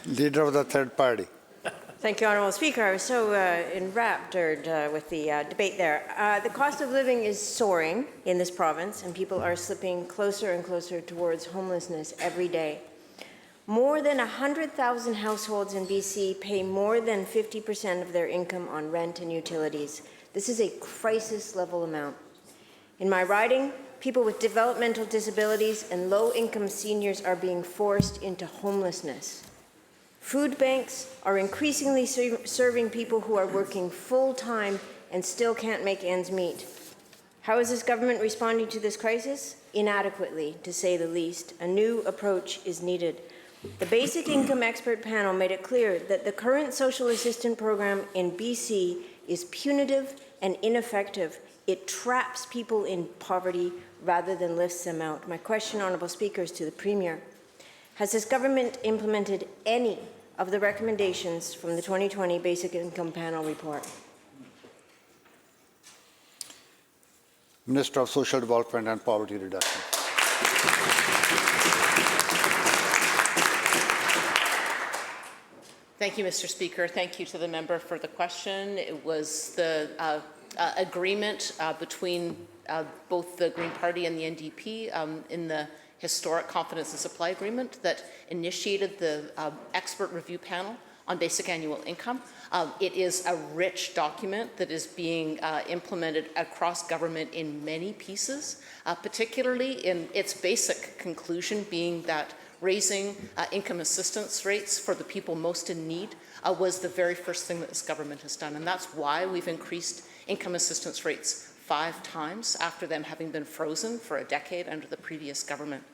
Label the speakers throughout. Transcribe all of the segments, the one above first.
Speaker 1: Leader of the third party.
Speaker 2: Thank you, Honourable Speaker. I was so enraptured with the debate there. The cost of living is soaring in this province, and people are slipping closer and closer towards homelessness every day. More than 100,000 households in BC pay more than 50% of their income on rent and utilities. This is a crisis-level amount. In my riding, people with developmental disabilities and low-income seniors are being forced into homelessness. Food banks are increasingly serving people who are working full-time and still can't make ends meet. How is this government responding to this crisis? Inadequately, to say the least. A new approach is needed. The Basic Income Expert Panel made it clear that the current social assistance program in BC is punitive and ineffective. It traps people in poverty rather than lifts them out. My question, Honourable Speaker, is to the Premier. Has this government implemented any of the recommendations from the 2020 Basic Income Panel report?
Speaker 1: Minister of Social Development and Poverty Reduction.
Speaker 3: Thank you, Mr. Speaker. Thank you to the member for the question. It was the agreement between both the Green Party and the NDP in the historic confidence and supply agreement that initiated the expert review panel on basic annual income. It is a rich document that is being implemented across government in many pieces, particularly in its basic conclusion being that raising income assistance rates for the people most in need was the very first thing that this government has done. And that's why we've increased income assistance rates 5 times after them having been frozen for a decade under the previous government.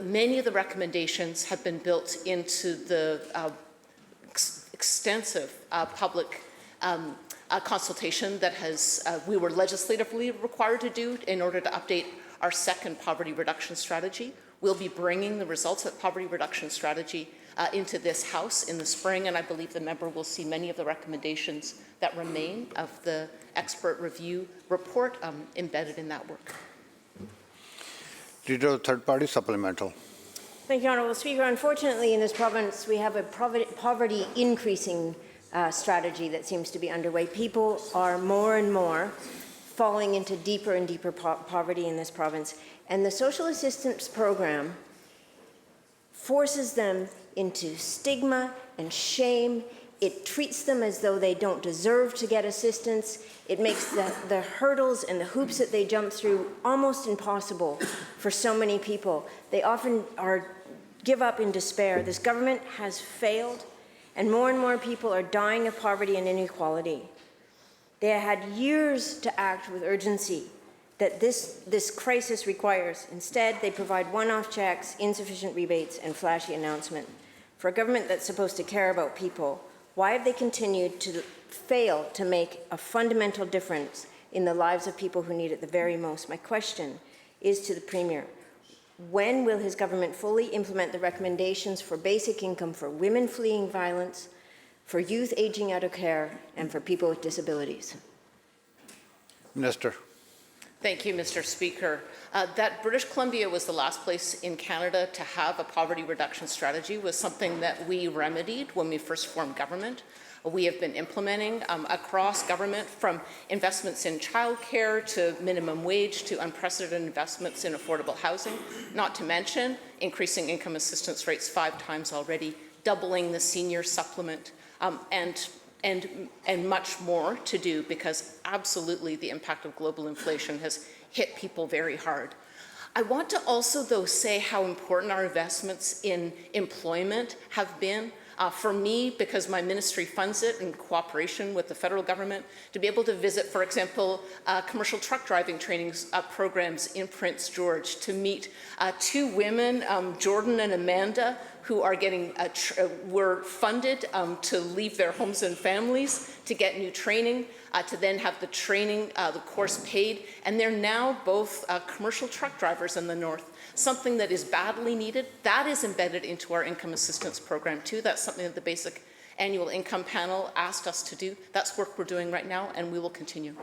Speaker 3: Many of the recommendations have been built into the extensive public consultation that we were legislatively required to do in order to update our second poverty reduction strategy. We'll be bringing the results of the poverty reduction strategy into this House in the spring, and I believe the member will see many of the recommendations that remain of the expert review report embedded in that work.
Speaker 1: Leader of the third party, supplemental.
Speaker 2: Thank you, Honourable Speaker. Unfortunately, in this province, we have a poverty increasing strategy that seems to be underway. People are more and more falling into deeper and deeper poverty in this province. And the social assistance program forces them into stigma and shame. It treats them as though they don't deserve to get assistance. It makes the hurdles and the hoops that they jump through almost impossible for so many people. They often give up in despair. This government has failed, and more people are dying of poverty and inequality. They had years to act with urgency that this crisis requires. Instead, they provide one-off checks, insufficient rebates, and flashy announcement. For a government that's supposed to care about people, why have they continued to fail to make a fundamental difference in the lives of people who need it the very most? My question is to the Premier. When will his government fully implement the recommendations for basic income for women fleeing violence, for youth aging out of care, and for people with disabilities?
Speaker 1: Minister.
Speaker 3: Thank you, Mr. Speaker. That British Columbia was the last place in Canada to have a poverty reduction strategy was something that we remedied when we first formed government. We have been implementing across government, from investments in childcare to minimum wage to unprecedented investments in affordable housing, not to mention increasing income assistance rates 5 times already, doubling the senior supplement, and much more to do, because absolutely the impact of global inflation has hit people very hard. I want to also, though, say how important our investments in employment have been. For me, because my ministry funds it in cooperation with the federal government, to be able to visit, for example, commercial truck driving training programs in Prince George, to meet 2 women, Jordan and Amanda, who are were funded to leave their homes and families to get new training, to then have the training, the course paid, and they're now both commercial truck drivers in the north. Something that is badly needed. That is embedded into our income assistance program too. That's something that the Basic Annual Income Panel asked us to do. That's work we're doing right now, and we will continue.